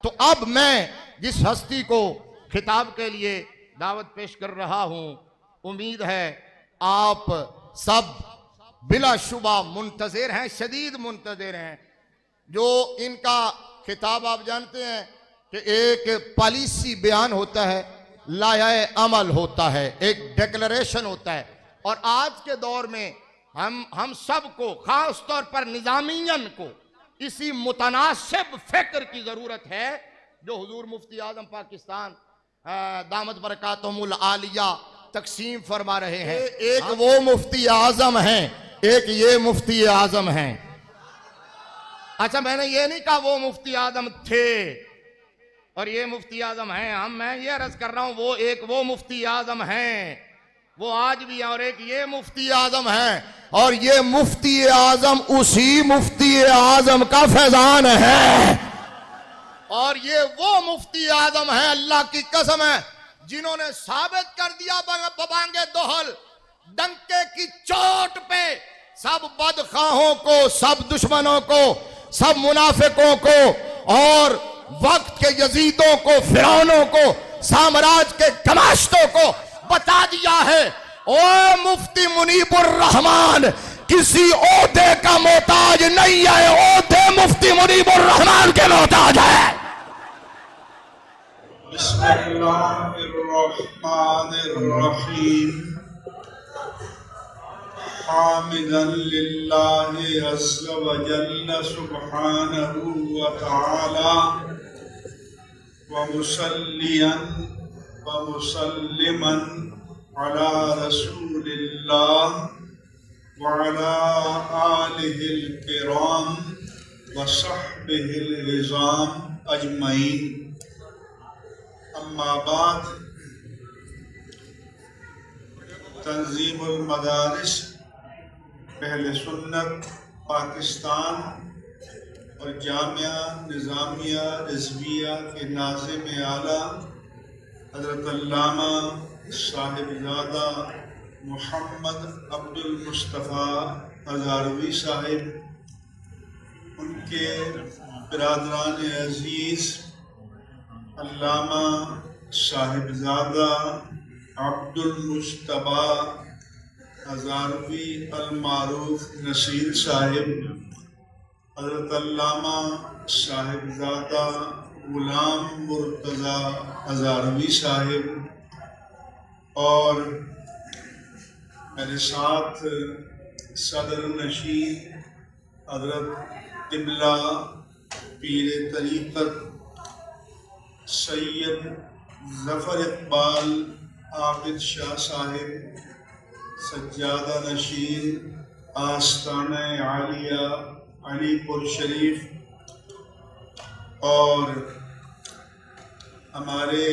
تو اب میں جس ہستی کو خطاب کے لیے دعوت پیش کر رہا ہوں، امید ہے آپ سب بلا شبہ منتظر ہیں، شدید منتظر ہیں۔ جو ان کا خطاب آپ جانتے ہیں کہ ایک پالیسی بیان ہوتا ہے، لائحہ عمل ہوتا ہے، ایک ڈیکلریشن ہوتا ہے، اور آج کے دور میں ہم سب کو، خاص طور پر نظامیین کو، اسی متناسب فکر کی ضرورت ہے جو حضور مفتی اعظم پاکستان دامت برکاتہم العالیہ تقسیم فرما رہے ہیں۔ ایک وہ مفتی اعظم ہیں، ایک یہ مفتی اعظم ہیں۔ اچھا، میں نے یہ نہیں کہا وہ مفتی اعظم تھے اور یہ مفتی اعظم ہیں، میں یہ عرض کر رہا ہوں وہ مفتی اعظم ہیں، وہ آج بھی ہیں، اور ایک یہ مفتی اعظم ہیں، اور یہ مفتی اعظم اسی مفتی اعظم کا فیضان ہے، اور یہ وہ مفتی اعظم ہیں، اللہ کی قسم ہے، جنہوں نے ثابت کر دیا ببانگ دہل، ڈنکے کی چوٹ پہ، سب بدخواہوں کو، سب دشمنوں کو، سب منافقوں کو، اور وقت کے یزیدوں کو، فرعونوں کو، سامراج کے گماشتوں کو بتا دیا ہے۔ اوہ مفتی منیب الرحمن کسی عہدے کا محتاج نہیں ہے، عہدے مفتی منیب الرحمن کے محتاج ہے۔ بسم اللہ الرحمن الرحیم، حامدا للہ عز وجل سبحانہ وتعالی، ومصلیا ومسلما علی رسول اللہ وعلی آلہ الکرام وصحبہ العظام اجمعین۔ اما بعد، تنظیم المدارس اہل سنت پاکستان اور جامعہ نظامیہ رضویہ کے ناظم اعلیٰ حضرت علامہ صاحبزادہ محمد عبد المصطفیٰ ہزاروی صاحب، ان کے برادران عزیز علامہ صاحبزادہ عبد المجتبیٰ ہزاروی المعروف نصیر صاحب، حضرت علامہ صاحبزادہ غلام مرتضیٰ ہزاروی صاحب، اور میرے ساتھ صدر نشین حضرت قبلہ پیر طریقت سید ظفر اقبال عابد شاہ صاحب، سجادہ نشین آستانہ عالیہ علی پور شریف، اور ہمارے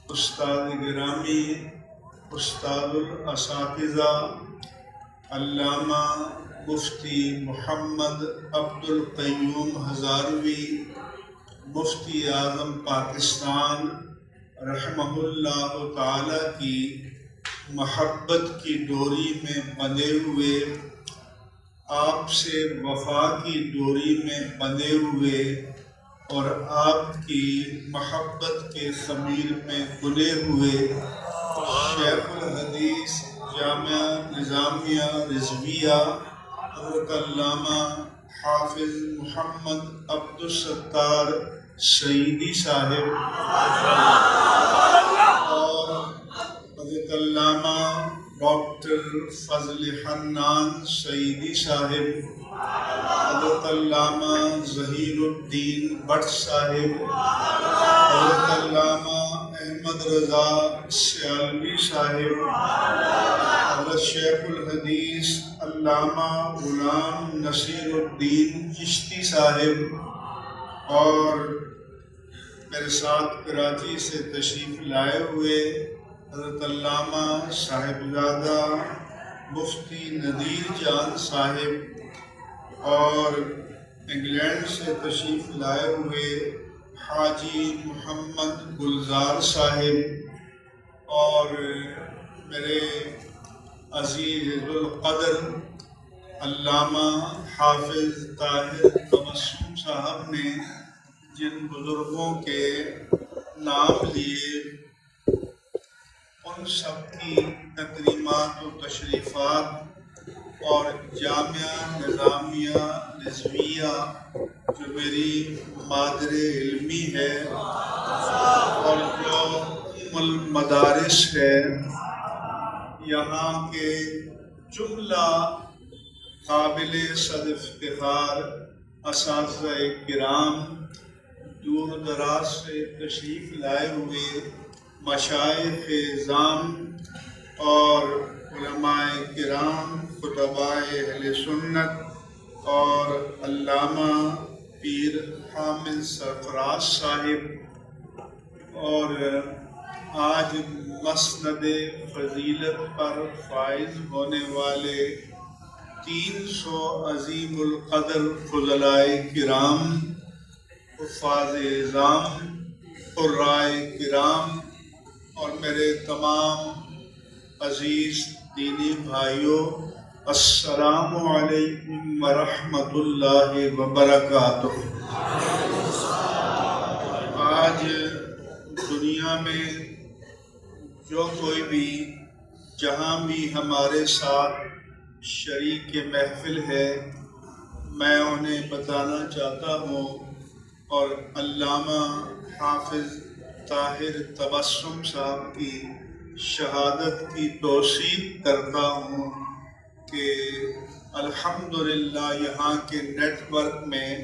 استاد گرامی، استاد الاساتذہ علامہ مفتی محمد عبد القیوم ہزاروی، مفتی اعظم پاکستان رحمہ اللہ تعالی کی محبت کی ڈوری میں بندھے ہوئے، آپ سے وفا کی ڈوری میں بندھے ہوئے، اور آپ کی محبت کے خمیر میں گلے ہوئے، شیخ الحدیث جامعہ نظامیہ رضویہ حضرت علامہ حافظ محمد عبد الستار سعیدی صاحب، اور حضرت علامہ ڈاکٹر فضل حنان سعیدی صاحب، حضرت علامہ ظہیر الدین بٹ صاحب، حضرت علامہ احمد رضا سیالوی صاحب، حضرت شیخ الحدیث علامہ غلام نصیر الدین چشتی صاحب، اور میرے ساتھ کراچی سے تشریف لائے ہوئے حضرت علامہ صاحبزادہ مفتی نذیر جان صاحب، اور انگلینڈ سے تشریف لائے ہوئے حاجی محمد گلزار صاحب، اور میرے عزیز القدر علامہ حافظ طاہر تبسم صاحب نے جن بزرگوں کے نام لیے ان سب کی تقریبات و تشریفات اور جامعہ نظامیہ رضویہ جو میری مادر علمی ہے اور جو ام المدارس ہے، یہاں کے جملہ قابل صد افتخار اساتذہ کرام، دور دراز سے تشریف لائے ہوئے مشائخ اعظام اور علماء کرام، خطباء اہل سنت اور علامہ پیر حامد سرفراز صاحب، اور آج مسند فضیلت پر فائز ہونے والے 300 عظیم القدر فضلائے کرام، حفاظ اعظام، قرائے کرام اور میرے تمام عزیز دینی بھائیوں، السلام علیکم ورحمۃ اللہ وبرکاتہ۔ آج دنیا میں جو کوئی بھی جہاں بھی ہمارے ساتھ شریک محفل ہے، میں انہیں بتانا چاہتا ہوں اور علامہ حافظ طاہر تبسم صاحب کی شہادت کی توثیق کرتا ہوں کہ الحمدللہ یہاں کے نیٹ ورک میں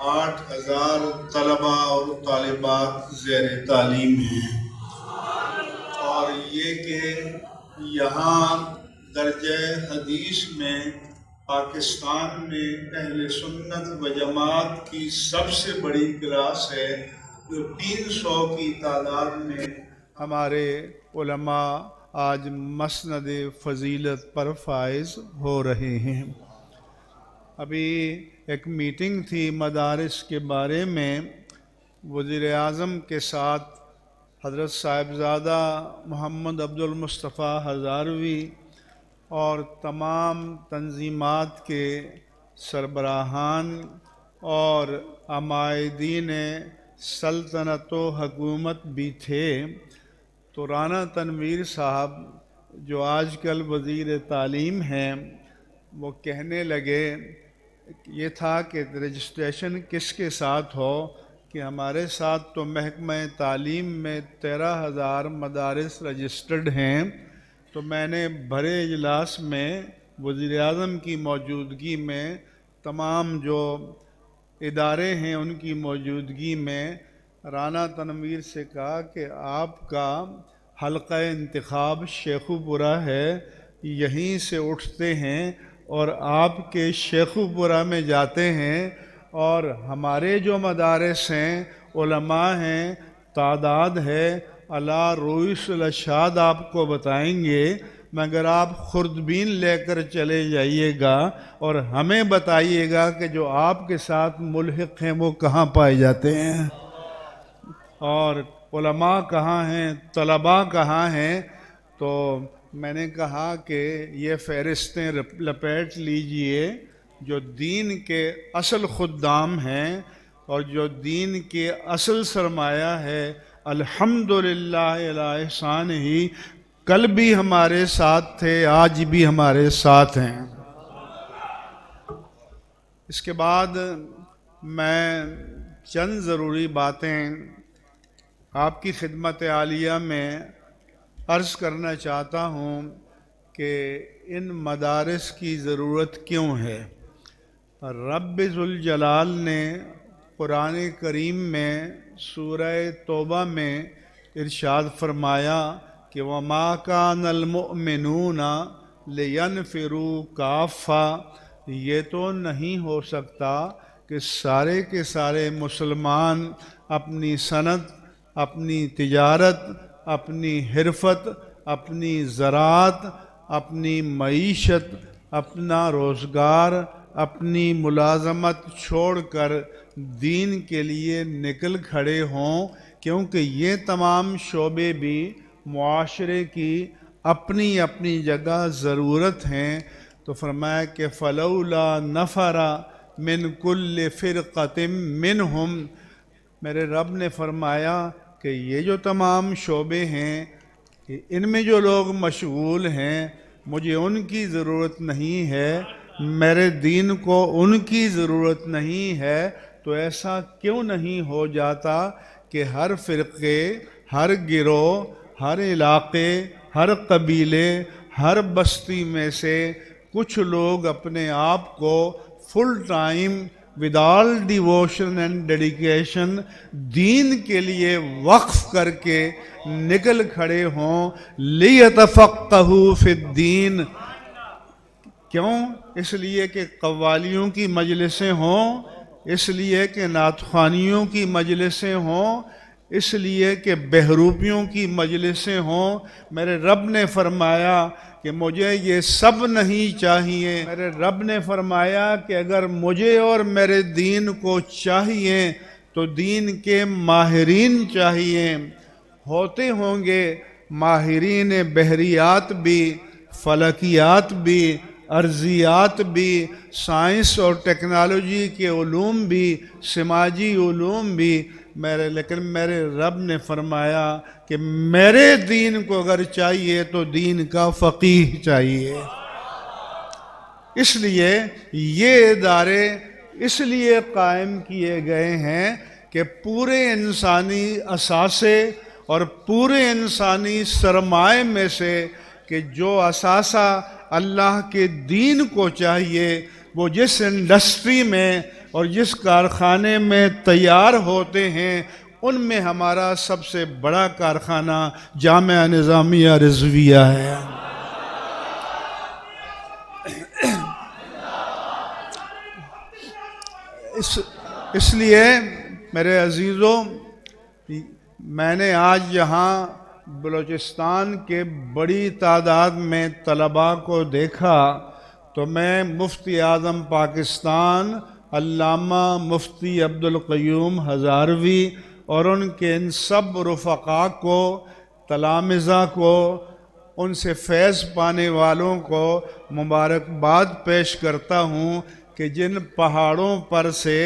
8000 طلباء اور طالبات زیر تعلیم ہیں، اور یہ کہ یہاں درجہ حدیث میں پاکستان میں اہل سنت و جماعت کی سب سے بڑی کلاس ہے، جو 300 کی تعداد میں ہمارے علماء آج مسند فضیلت پر فائز ہو رہے ہیں۔ ابھی ایک میٹنگ تھی مدارس کے بارے میں، وزیر اعظم کے ساتھ حضرت صاحبزادہ محمد عبد المصطفیٰ ہزاروی اور تمام تنظیمات کے سربراہان اور عمائدین سلطنت و حکومت بھی تھے، تو رانا تنویر صاحب جو آج کل وزیر تعلیم ہیں، وہ کہنے لگے، یہ تھا کہ رجسٹریشن کس کے ساتھ ہو، کہ ہمارے ساتھ تو محکمہ تعلیم میں 13,000 مدارس رجسٹرڈ ہیں، تو میں نے بڑے اجلاس میں وزیر اعظم کی موجودگی میں تمام جو ادارے ہیں ان کی موجودگی میں رانا تنویر سے کہا کہ آپ کا حلقہ انتخاب شیخو پورہ ہے، یہیں سے اٹھتے ہیں اور آپ کے شیخو پورہ میں جاتے ہیں، اور ہمارے جو مدارس ہیں، علماء ہیں، تعداد ہے، اللہ رویس الاشاد آپ کو بتائیں گے، مگر آپ خوردبین لے کر چلے جائیے گا اور ہمیں بتائیے گا کہ جو آپ کے ساتھ ملحق ہیں وہ کہاں پائے جاتے ہیں، اور علماء کہاں ہیں، طلباء کہاں ہیں۔ تو میں نے کہا کہ یہ فہرستیں لپیٹ لیجئے، جو دین کے اصل خدام ہیں اور جو دین کے اصل سرمایہ ہے، الحمدللہ الی احسان ہی، کل بھی ہمارے ساتھ تھے، آج بھی ہمارے ساتھ ہیں۔ اس کے بعد میں چند ضروری باتیں آپ کی خدمت عالیہ میں عرض کرنا چاہتا ہوں کہ ان مدارس کی ضرورت کیوں ہے۔ رب ذوالجلال نے قرآن کریم میں سورہ توبہ میں ارشاد فرمایا کہ وَمَا كَانَ الْمُؤْمِنُونَ لِيَنْفِرُوا كَافَّةً، یہ تو نہیں ہو سکتا کہ سارے کے سارے مسلمان اپنی صنعت، اپنی تجارت، اپنی حرفت، اپنی زراعت، اپنی معیشت، اپنا روزگار، اپنی ملازمت چھوڑ کر دین کے لیے نکل کھڑے ہوں، کیونکہ یہ تمام شعبے بھی معاشرے کی اپنی اپنی جگہ ضرورت ہیں۔ تو فرمایا کہ فَلَوْلَا نَفَرَ مِن كُلِّ فِرْقَةٍ مِّنْهُمْ میرے رب نے فرمایا کہ یہ جو تمام شعبے ہیں ان میں جو لوگ مشغول ہیں مجھے ان کی ضرورت نہیں ہے، میرے دین کو ان کی ضرورت نہیں ہے، تو ایسا کیوں نہیں ہو جاتا کہ ہر فرقے، ہر گروہ، ہر علاقے، ہر قبیلے، ہر بستی میں سے کچھ لوگ اپنے آپ کو full time with all devotion and dedication دین کے لیے وقف کر کے نکل کھڑے ہوں لِيَتَفَقَّهُوا فِي الدِّينِ۔ کیوں؟ اس لیے کہ قوالیوں کی مجلسیں ہوں، اس لیے کہ نعت خوانیوں کی مجلسیں ہوں، اس لیے کہ بہروپیوں کی مجلسیں ہوں۔ میرے رب نے فرمایا کہ مجھے یہ سب نہیں چاہیے۔ میرے رب نے فرمایا کہ اگر مجھے اور میرے دین کو چاہیے تو دین کے ماہرین چاہیے، ہوتے ہوں گے ماہرین بحریات بھی، فلکیات بھی، ارضیات بھی، سائنس اور ٹیکنالوجی کے علوم بھی، سماجی علوم بھی، لیکن میرے رب نے فرمایا کہ میرے دین کو اگر چاہیے تو دین کا فقیہ چاہیے۔ اس لیے یہ ادارے اس لیے قائم کیے گئے ہیں کہ پورے انسانی اثاثے اور پورے انسانی سرمائے میں سے کہ جو اثاثہ اللہ کے دین کو چاہیے وہ جس انڈسٹری میں اور جس کارخانے میں تیار ہوتے ہیں ان میں ہمارا سب سے بڑا کارخانہ جامعہ نظامیہ رضویہ ہے۔ اس لیے میرے عزیزوں، میں نے آج یہاں بلوچستان کے بڑی تعداد میں طلباء کو دیکھا تو میں مفتی اعظم پاکستان علامہ مفتی عبدالقیوم ہزاروی اور ان کے ان سب رفقاء کو، تلامذہ کو، ان سے فیض پانے والوں کو مبارکباد پیش کرتا ہوں کہ جن پہاڑوں پر سے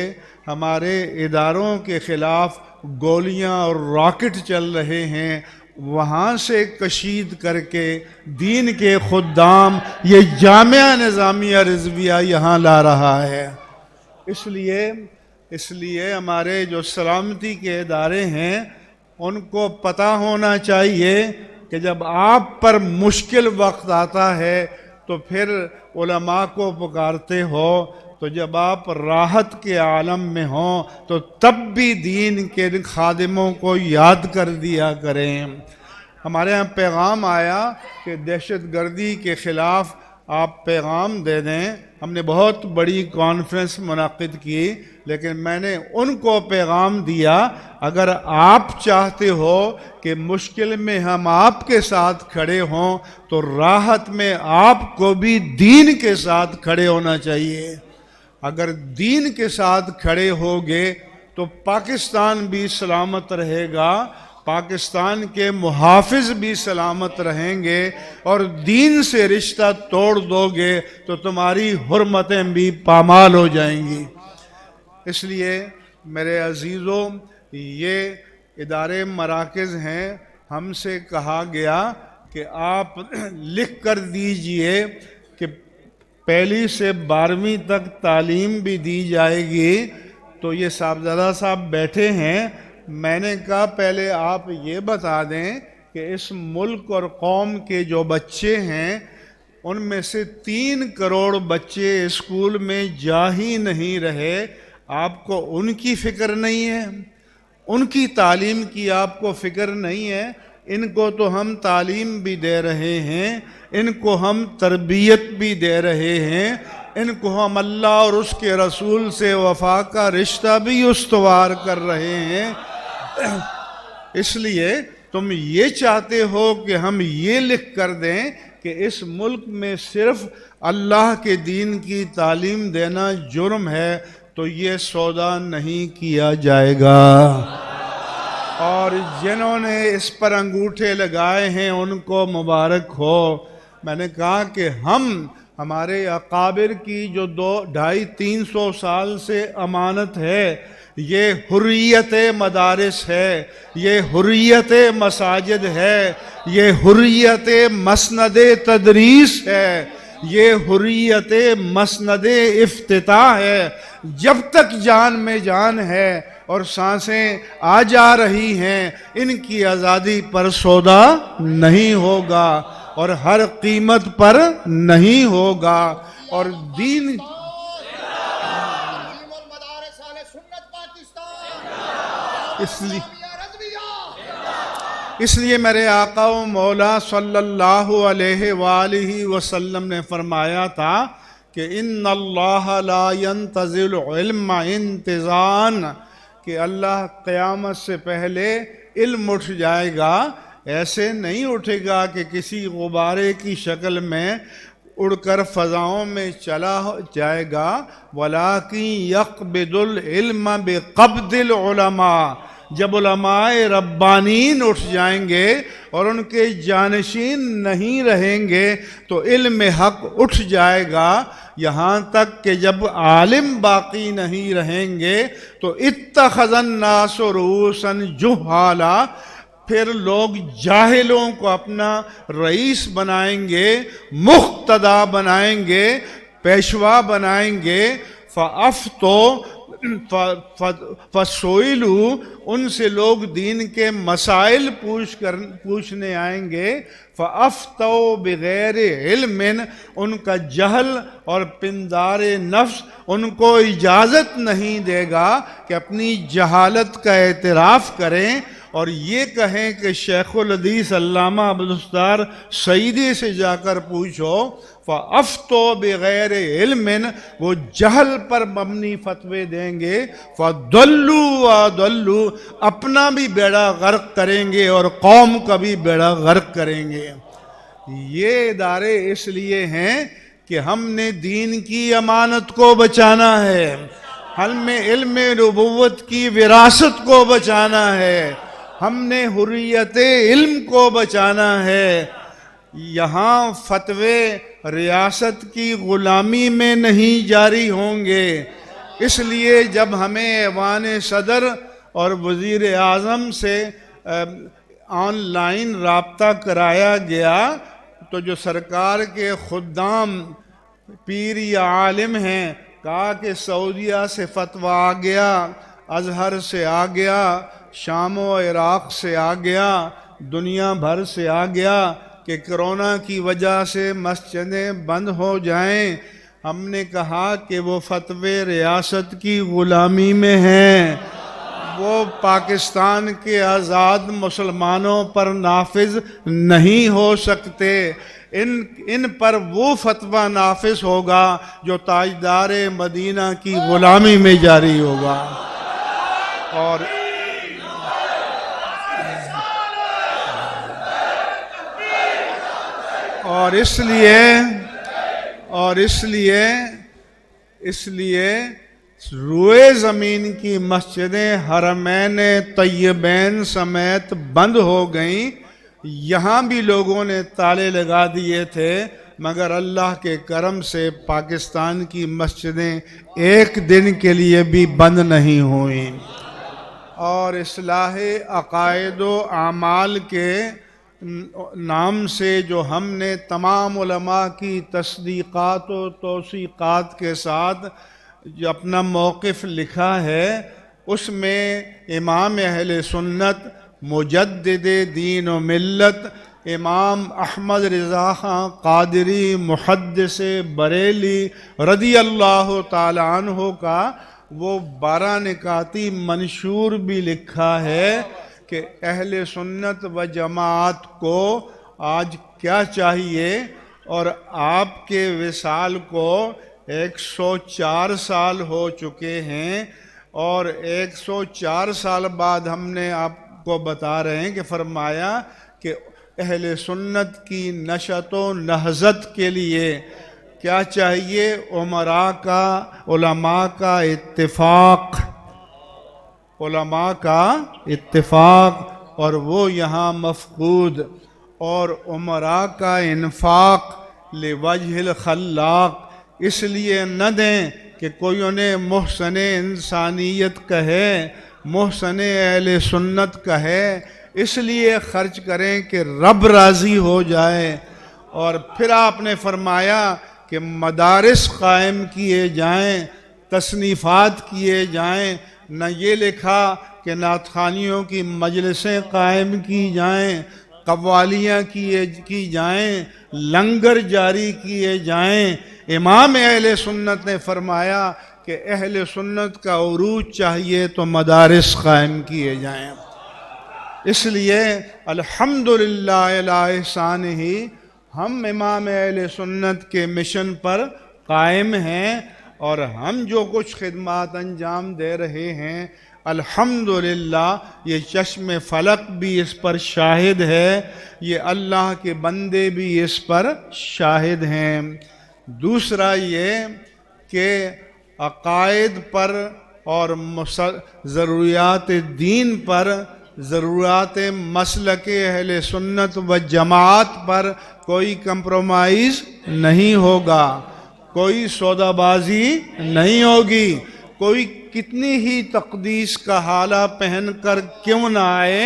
ہمارے اداروں کے خلاف گولیاں اور راکٹ چل رہے ہیں وہاں سے کشید کر کے دین کے خدام یہ جامعہ نظامیہ رضویہ یہاں لا رہا ہے۔ اس لیے ہمارے جو سلامتی کے ادارے ہیں ان کو پتہ ہونا چاہیے کہ جب آپ پر مشکل وقت آتا ہے تو پھر علماء کو پکارتے ہو، تو جب آپ راحت کے عالم میں ہوں تو تب بھی دین کے خادموں کو یاد کر دیا کریں۔ ہمارے ہاں پیغام آیا کہ دہشت گردی کے خلاف آپ پیغام دے دیں۔ ہم نے بہت بڑی کانفرنس منعقد کی، لیکن میں نے ان کو پیغام دیا اگر آپ چاہتے ہو کہ مشکل میں ہم آپ کے ساتھ کھڑے ہوں تو راحت میں آپ کو بھی دین کے ساتھ کھڑے ہونا چاہیے۔ اگر دین کے ساتھ کھڑے ہوگے تو پاکستان بھی سلامت رہے گا، پاکستان کے محافظ بھی سلامت رہیں گے، اور دین سے رشتہ توڑ دو گے تو تمہاری حرمتیں بھی پامال ہو جائیں گی۔ اس لیے میرے عزیزوں، یہ ادارے مراکز ہیں، ہم سے کہا گیا کہ آپ لکھ کر دیجئے کہ پہلی سے 12ویں تک تعلیم بھی دی جائے گی۔ تو یہ صاحبزادہ صاحب بیٹھے ہیں، میں نے کہا پہلے آپ یہ بتا دیں کہ اس ملک اور قوم کے جو بچے ہیں ان میں سے 3 کروڑ بچے اسکول میں جا ہی نہیں رہے، آپ کو ان کی فکر نہیں ہے؟ ان کی تعلیم کی آپ کو فکر نہیں ہے؟ ان کو تو ہم تعلیم بھی دے رہے ہیں، ان کو ہم تربیت بھی دے رہے ہیں، ان کو ہم اللہ اور اس کے رسول سے وفا کا رشتہ بھی استوار کر رہے ہیں۔ اس لیے تم یہ چاہتے ہو کہ ہم یہ لکھ کر دیں کہ اس ملک میں صرف اللہ کے دین کی تعلیم دینا جرم ہے، تو یہ سودا نہیں کیا جائے گا۔ اور جنہوں نے اس پر انگوٹھے لگائے ہیں ان کو مبارک ہو۔ میں نے کہا کہ ہمارے اکابر کی جو 250-300 سال سے امانت ہے، یہ حریت مدارس ہے، یہ حریت مساجد ہے، یہ حریت مسند تدریس ہے، یہ حریت مسند افتتاح ہے۔ جب تک جان میں جان ہے اور سانسیں آ جا رہی ہیں، ان کی آزادی پر سودا نہیں ہوگا اور ہر قیمت پر نہیں ہوگا۔ اور دین اس لیے میرے آقا و مولا صلی اللہ علیہ وآلہ وسلم نے فرمایا تھا کہ ان اللہ لا ينتظر العلم انتظان، کہ اللہ قیامت سے پہلے علم اٹھ جائے گا، ایسے نہیں اٹھے گا کہ کسی غبارے کی شکل میں اڑ کر فضاؤں میں چلا جائے گا، وَلَٰكِن يَقْبِضُ الْعِلْمَ بِقَبْضِ الْعُلَمَاء، جب علماء ربانین اٹھ جائیں گے اور ان کے جانشین نہیں رہیں گے تو علم حق اٹھ جائے گا، یہاں تک کہ جب عالم باقی نہیں رہیں گے تو اتخذ الناس رؤوسا جہالا، پھر لوگ جاہلوں کو اپنا رئیس بنائیں گے، مقتدا بنائیں گے، پیشوا بنائیں گے، فَأَفْتُوا فَسُئِلُوا، ان سے لوگ دین کے مسائل پوچھنے آئیں گے، فَأَفْتَوْا بِغَيْرِ عِلْمٍ، ان کا جہل اور پندار نفس ان کو اجازت نہیں دے گا کہ اپنی جہالت کا اعتراف کریں اور یہ کہیں کہ شیخ الحدیث علامہ عبدالستار سعیدی سے جا کر پوچھو، فَأَفْتُوا بِغَيْرِ عِلْمٍ، وہ جہل پر مبنی فتوے دیں گے، فَضَلُّوا وَأَضَلُّوا، اپنا بھی بیڑا غرق کریں گے اور قوم کا بھی بیڑا غرق کریں گے۔ یہ ادارے اس لیے ہیں کہ ہم نے دین کی امانت کو بچانا ہے، ہم نے علم نبوت کی وراثت کو بچانا ہے، ہم نے حریت علم کو بچانا ہے۔ یہاں فتوے ریاست کی غلامی میں نہیں جاری ہوں گے، اس لیے جب ہمیں ایوان صدر اور وزیر اعظم سے آن لائن رابطہ کرایا گیا تو جو سرکار کے خدام پیر یا عالم ہیں کہا کہ سعودیہ سے فتویٰ آ گیا، ازہر سے آ گیا، شام و عراق سے آ گیا، دنیا بھر سے آ گیا کہ کرونا کی وجہ سے مسجدیں بند ہو جائیں۔ ہم نے کہا کہ وہ فتوے ریاست کی غلامی میں ہیں، وہ پاکستان کے آزاد مسلمانوں پر نافذ نہیں ہو سکتے، ان پر وہ فتویٰ نافذ ہوگا جو تاجدار مدینہ کی غلامی میں جاری ہوگا۔ اور اس لیے روئے زمین کی مسجدیں حرمین طیبین سمیت بند ہو گئیں، یہاں بھی لوگوں نے تالے لگا دیے تھے، مگر اللہ کے کرم سے پاکستان کی مسجدیں ایک دن کے لیے بھی بند نہیں ہوئیں۔ اور اصلاح عقائد و اعمال کے نام سے جو ہم نے تمام علماء کی تصدیقات و توثیقات کے ساتھ جو اپنا موقف لکھا ہے، اس میں امام اہل سنت مجدد دین و ملت امام احمد رضا خان قادری محدث بریلی رضی اللہ تعالی عنہ کا وہ 12 نکاتی منشور بھی لکھا ہے کہ اہل سنت و جماعت کو آج کیا چاہیے، اور آپ کے وصال کو 104 سال ہو چکے ہیں، اور 104 سال بعد ہم نے آپ کو بتا رہے ہیں کہ فرمایا کہ اہل سنت کی نشأت و نہضت کے لیے کیا چاہیے، امراء کا علماء کا اتفاق، علماء کا اتفاق، اور وہ یہاں مفقود، اور امراء کا انفاق لوجہ الخلاق، اس لیے نہ دیں کہ کوئی انہیں محسن انسانیت کہے، محسن اہل سنت کہے، اس لیے خرچ کریں کہ رب راضی ہو جائے۔ اور پھر آپ نے فرمایا کہ مدارس قائم کیے جائیں، تصنیفات کیے جائیں، نہ یہ لکھا کہ نعت خوانیوں کی مجلسیں قائم کی جائیں، قوالیاں کی جائیں، لنگر جاری کیے جائیں۔ امام اہل سنت نے فرمایا کہ اہل سنت کا عروج چاہیے تو مدارس قائم کیے جائیں۔ اس لیے الحمدللہ علی احسانہ ہم امام اہل سنت کے مشن پر قائم ہیں، اور ہم جو کچھ خدمات انجام دے رہے ہیں الحمدللہ یہ چشم فلک بھی اس پر شاہد ہے، یہ اللہ کے بندے بھی اس پر شاہد ہیں۔ دوسرا یہ کہ عقائد پر اور ضروریات دین پر، ضروریات مسلک اہل سنت و جماعت پر کوئی کمپرومائز نہیں ہوگا، کوئی سودا بازی نہیں ہوگی، کوئی کتنی ہی تقدیس کا حالہ پہن کر کیوں نہ آئے،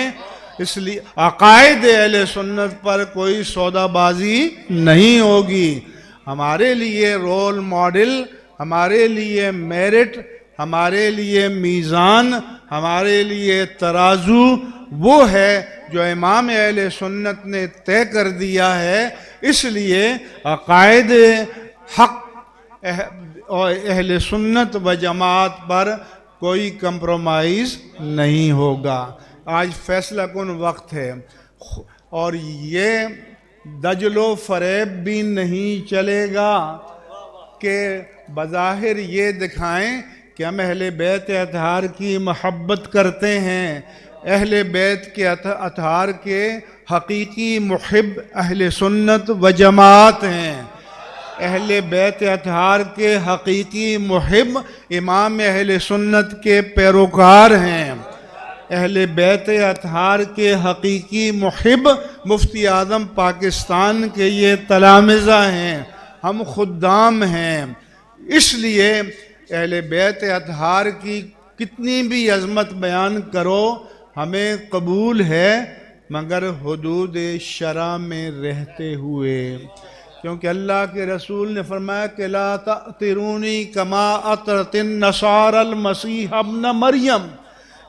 اس لیے عقائد اہل سنت پر کوئی سودا بازی نہیں ہوگی۔ ہمارے لیے رول ماڈل، ہمارے لیے میرٹ، ہمارے لیے میزان، ہمارے لیے ترازو وہ ہے جو امام اہل سنت نے طے کر دیا ہے۔ اس لیے عقائد حق اور اہل سنت و جماعت پر کوئی کمپرومائز نہیں ہوگا۔ آج فیصلہ کن وقت ہے، اور یہ دجل و فریب بھی نہیں چلے گا کہ بظاہر یہ دکھائیں کہ ہم اہل بیت اطہار کی محبت کرتے ہیں، اہل بیت کے اطہار کے حقیقی محب اہل سنت و جماعت ہیں، اہل بیت اطہار کے حقیقی محب امام اہل سنت کے پیروکار ہیں، اہل بیت اطہار کے حقیقی محب مفتی اعظم پاکستان کے یہ تلامذہ ہیں، ہم خدام ہیں۔ اس لیے اہل بیت اطہار کی کتنی بھی عظمت بیان کرو ہمیں قبول ہے، مگر حدود شرع میں رہتے ہوئے، کیونکہ اللہ کے رسول نے فرمایا کہ لا تأطرونی کما اطرت النصارى المسیح ابن مریم،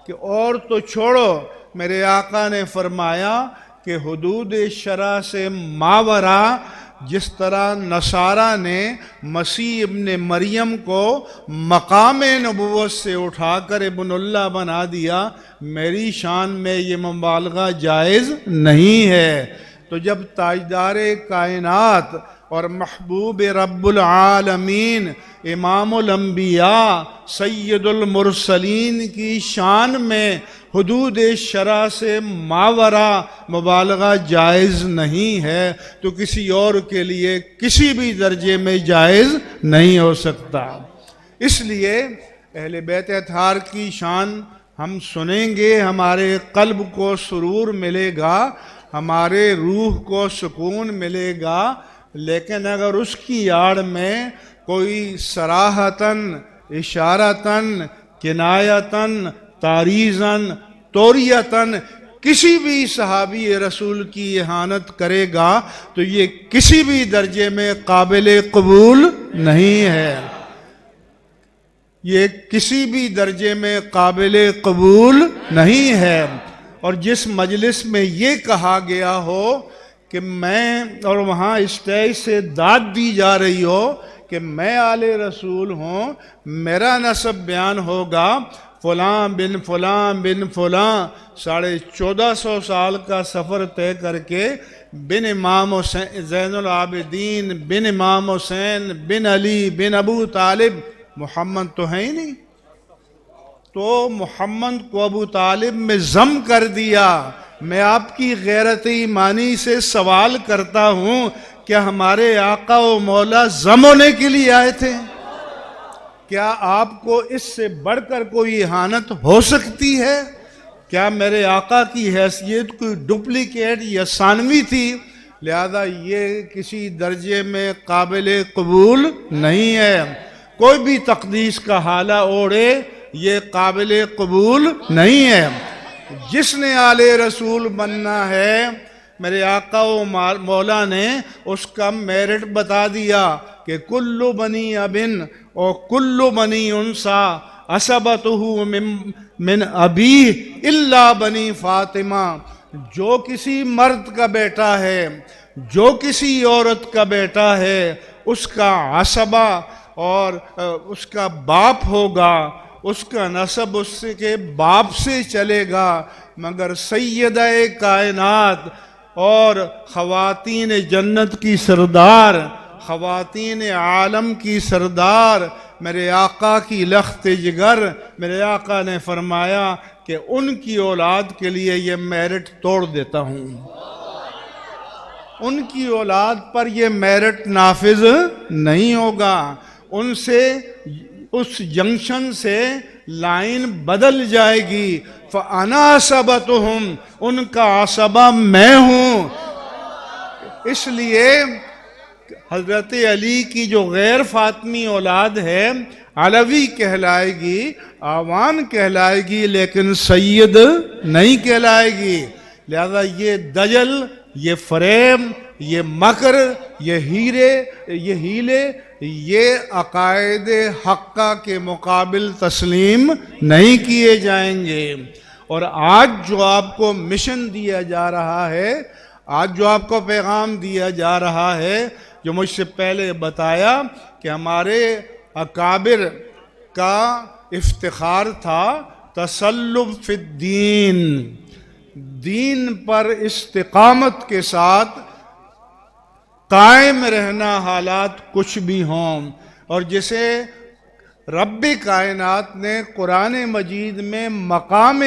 کہ اور تو چھوڑو، میرے آقا نے فرمایا کہ حدود شرع سے ماورا جس طرح نصارہ نے مسیح ابن مریم کو مقام نبوت سے اٹھا کر ابن اللہ بنا دیا، میری شان میں یہ مبالغہ جائز نہیں ہے۔ تو جب تاجدار کائنات اور محبوب رب العالمین امام الانبیاء سید المرسلین کی شان میں حدود شرع سے ماورا مبالغہ جائز نہیں ہے، تو کسی اور کے لیے کسی بھی درجے میں جائز نہیں ہو سکتا۔ اس لیے اہل بیت اطہار کی شان ہم سنیں گے، ہمارے قلب کو سرور ملے گا، ہمارے روح کو سکون ملے گا، لیکن اگر اس کی آڑ میں کوئی صراحتاً، اشارتاً، کنایتاً، تعریضاً، توریتاً کسی بھی صحابی رسول کی اہانت کرے گا تو یہ کسی بھی درجے میں قابل قبول نہیں ہے، یہ کسی بھی درجے میں قابل قبول نہیں ہے۔ اور جس مجلس میں یہ کہا گیا ہو کہ میں، اور وہاں اسٹیج سے داد دی جا رہی ہو کہ میں آل رسول ہوں، میرا نسب بیان ہوگا، فلاں بن فلاں بن فلاں، 1450 سال کا سفر طے کر کے بن امام حسین زین العابدین بن امام حسین بن علی بن ابو طالب، محمد تو ہے ہی نہیں، تو محمد کو ابو طالب میں ضم کر دیا۔ میں آپ کی غیرت ایمانی سے سوال کرتا ہوں، کیا ہمارے آقا و مولا ضم ہونے کے لیے آئے تھے؟ کیا آپ کو اس سے بڑھ کر کوئی اہانت ہو سکتی ہے؟ کیا میرے آقا کی حیثیت کوئی ڈپلیکیٹ یا ثانوی تھی؟ لہذا یہ کسی درجے میں قابل قبول نہیں ہے۔ کوئی بھی تقدیس کا حالہ اوڑھے یہ قابل قبول نہیں ہے۔ جس نے آل رسول بننا ہے، میرے آقا و مولا نے اس کا میرٹ بتا دیا کہ کل بنی ابن اور کل بنی انسا عصبتہ من ابی الا بنی فاطمہ۔ جو کسی مرد کا بیٹا ہے، جو کسی عورت کا بیٹا ہے، اس کا عصبہ اور اس کا باپ ہوگا، اس کا نسب اس کے باپ سے چلے گا، مگر سیدہ کائنات اور خواتین جنت کی سردار، خواتین عالم کی سردار، میرے آقا کی لخت جگر، میرے آقا نے فرمایا کہ ان کی اولاد کے لیے یہ میرٹ توڑ دیتا ہوں، ان کی اولاد پر یہ میرٹ نافذ نہیں ہوگا، ان سے اس جنکشن سے لائن بدل جائے گی۔ فَأَنَا عَصَبَتُهُمْ، ان کا عصبہ میں ہوں۔ اس لیے حضرت علی کی جو غیر فاطمی اولاد ہے علوی کہلائے گی، آوان کہلائے گی، لیکن سید نہیں کہلائے گی۔ لہذا یہ دجل، یہ فریب، یہ مکر، یہ ہیلے یہ عقائد حقہ کے مقابل تسلیم نہیں کیے جائیں گے۔ اور آج جو آپ کو مشن دیا جا رہا ہے، آج جو آپ کو پیغام دیا جا رہا ہے، جو مجھ سے پہلے بتایا کہ ہمارے اکابر کا افتخار تھا تسلب فی الدین، دین پر استقامت کے ساتھ قائم رہنا حالات کچھ بھی ہوں۔ اور جسے رب کائنات نے قرآن مجید میں مقام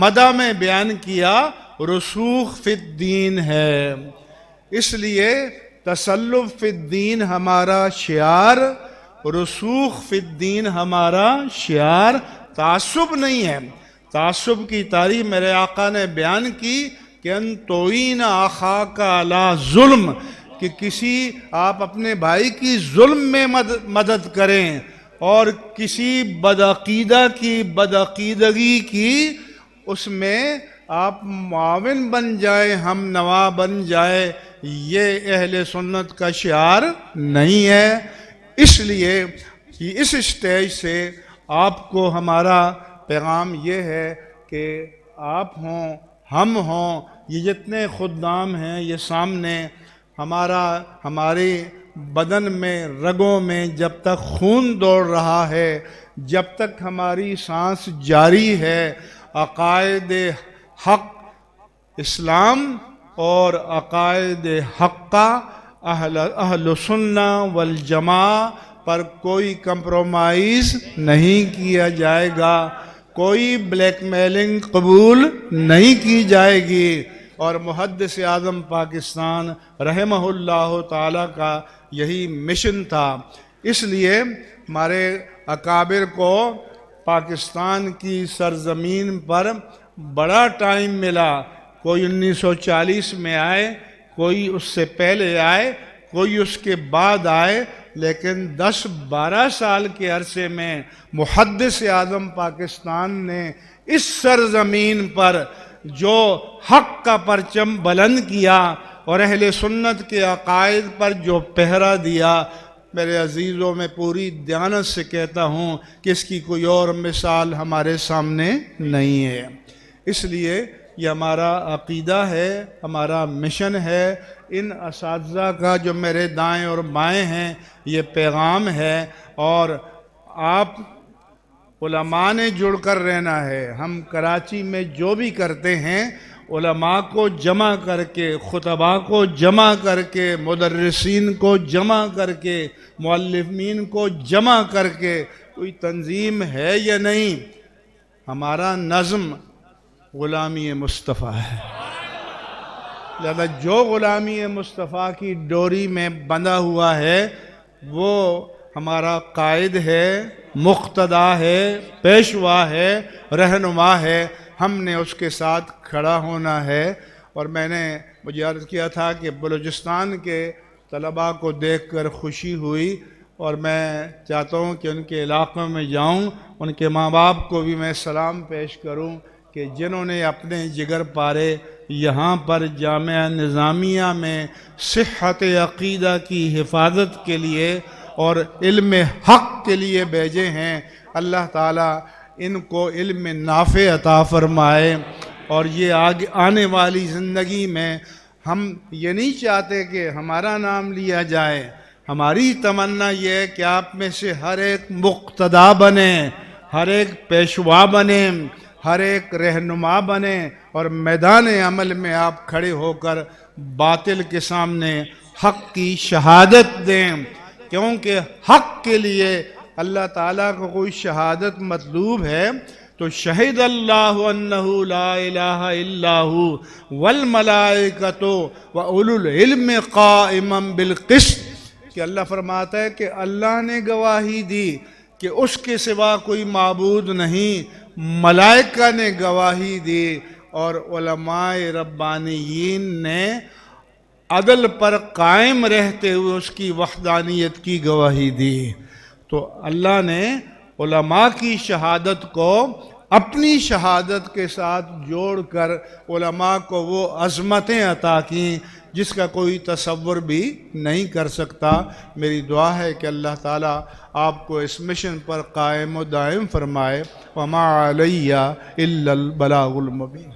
مدح میں بیان کیا، رسوخ فی الدین ہے۔ اس لیے تسلب فی الدین ہمارا شعار، رسوخ فی الدین ہمارا شعار، تعصب نہیں ہے۔ تعصب کی تعریف میرے آقا نے بیان کی کہ ان توئین اخاک علی ظلم، کہ کسی آپ اپنے بھائی کی ظلم میں مدد کریں، اور کسی بدعقیدہ کی بدعقیدگی کی اس میں آپ معاون بن جائے، ہم نوا بن جائے، یہ اہل سنت کا شعار نہیں ہے۔ اس لیے اس اسٹیج سے آپ کو ہمارا پیغام یہ ہے کہ آپ ہوں، ہم ہوں، یہ جتنے خدام ہیں یہ سامنے، ہمارے بدن میں، رگوں میں جب تک خون دوڑ رہا ہے، جب تک ہماری سانس جاری ہے، عقائد حق اسلام اور عقائد حقہ اہل سنہ والجماع پر کوئی کمپرومائز نہیں کیا جائے گا، کوئی بلیک میلنگ قبول نہیں کی جائے گی۔ اور محدث اعظم پاکستان رحمہ اللہ تعالیٰ کا یہی مشن تھا۔ اس لیے ہمارے اکابر کو پاکستان کی سرزمین پر بڑا ٹائم ملا، کوئی 1940 میں آئے، کوئی اس سے پہلے آئے، کوئی اس کے بعد آئے، لیکن 10-12 سال کے عرصے میں محدث اعظم پاکستان نے اس سرزمین پر جو حق کا پرچم بلند کیا اور اہل سنت کے عقائد پر جو پہرا دیا، میرے عزیزوں میں پوری دیانت سے کہتا ہوں کہ اس کی کوئی اور مثال ہمارے سامنے نہیں ہے۔ اس لیے یہ ہمارا عقیدہ ہے، ہمارا مشن ہے۔ ان اساتذہ کا جو میرے دائیں اور بائیں ہیں یہ پیغام ہے، اور آپ علماء نے جڑ کر رہنا ہے۔ ہم کراچی میں جو بھی کرتے ہیں، علماء کو جمع کر کے، خطباء کو جمع کر کے، مدرسین کو جمع کر کے، معلمین کو جمع کر کے کوئی تنظیم ہے یا نہیں؟ ہمارا نظم غلامی مصطفیٰ ہے۔ لہذا جو غلامی مصطفیٰ کی ڈوری میں بندھا ہوا ہے وہ ہمارا قائد ہے، مقتدا ہے، پیشوا ہے، رہنما ہے۔ ہم نے اس کے ساتھ کھڑا ہونا ہے۔ اور میں نے مجھے عرض کیا تھا کہ بلوچستان کے طلباء کو دیکھ کر خوشی ہوئی، اور میں چاہتا ہوں کہ ان کے علاقوں میں جاؤں، ان کے ماں باپ کو بھی میں سلام پیش کروں کہ جنہوں نے اپنے جگر پارے یہاں پر جامعہ نظامیہ میں صحت عقیدہ کی حفاظت کے لیے اور علم حق کے لیے بھیجے ہیں، اللہ تعالیٰ ان کو علم نافع عطا فرمائے۔ اور یہ آنے والی زندگی میں ہم یہ نہیں چاہتے کہ ہمارا نام لیا جائے، ہماری تمنا یہ ہے کہ آپ میں سے ہر ایک مقتدا بنے، ہر ایک پیشوا بنے، ہر ایک رہنما بنے، اور میدان عمل میں آپ کھڑے ہو کر باطل کے سامنے حق کی شہادت دیں، کیونکہ حق کے لیے اللہ تعالیٰ کو کوئی شہادت مطلوب ہے تو شہد اللہ انہ لا الہ الا ہو والملائکۃ واولو العلم قائما بالقسط، کہ اللہ فرماتا ہے کہ اللہ نے گواہی دی کہ اس کے سوا کوئی معبود نہیں، ملائکہ نے گواہی دی، اور علماء ربانیین نے عدل پر قائم رہتے ہوئے اس کی وحدانیت کی گواہی دی۔ تو اللہ نے علماء کی شہادت کو اپنی شہادت کے ساتھ جوڑ کر علماء کو وہ عظمتیں عطا کیں جس کا کوئی تصور بھی نہیں کر سکتا۔ میری دعا ہے کہ اللہ تعالیٰ آپ کو اس مشن پر قائم و دائم فرمائے۔ وما علیہ الا البلاغ المبین۔